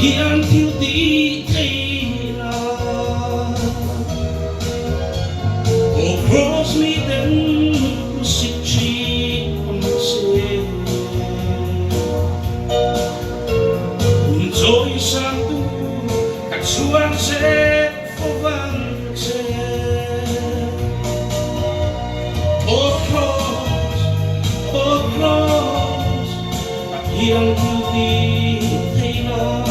hiện thiếu tí cây là oh cross me then sit chi on se rồi sang tu các xuân sẽ phố vang sẽ oh cross các hiện thiếu tí cây là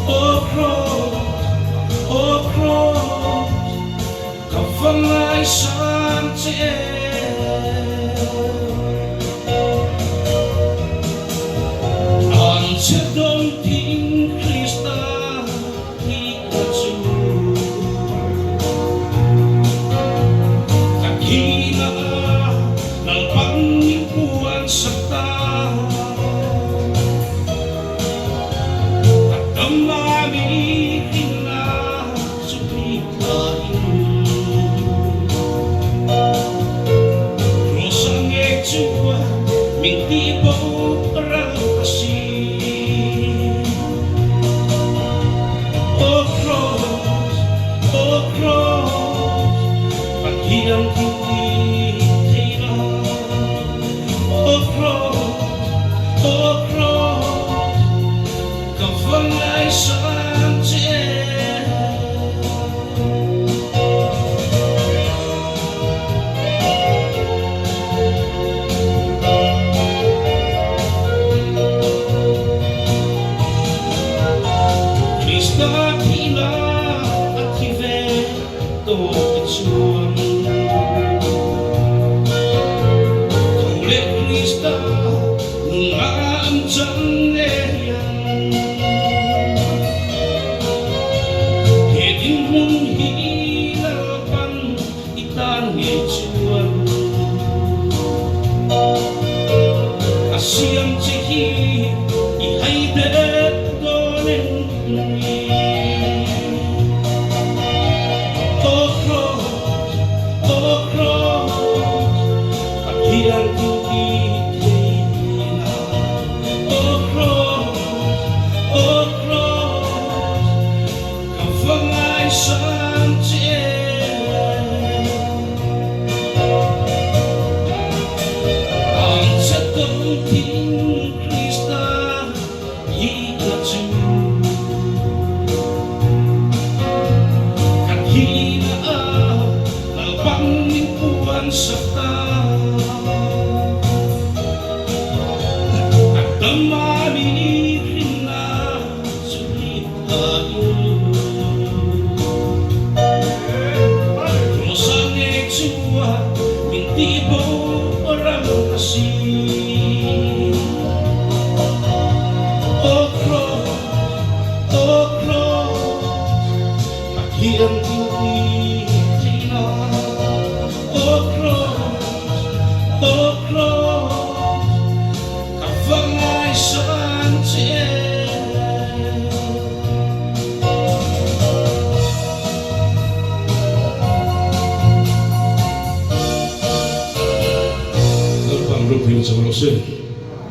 oh cross các phần ai sáng chế an chết đông tin Krista khi ta chú các khi na nal pangikuan sa ta at damami kina suplitain rosang ejua ming tipo orang kasih oh cross paghiang hindi kaya oh cross các phần ai sáng chế Krista kina at hive to itsuan Kaule Krista nungaan dyan neyan Hedin mong hilapan itan itsuan Asiyang tiki ihaydet donen oh cross paghiang hindi kaya oh cross các phần ai sáng chế an chết đông tin Krista hi ta chú các khi na nal pangikuan sa ta at damami kina suplitain rosang ejua ming tipo orang kasih oh cross paghiang hindi kaya oh cross các phần ai sáng chế Lord, I'm looking at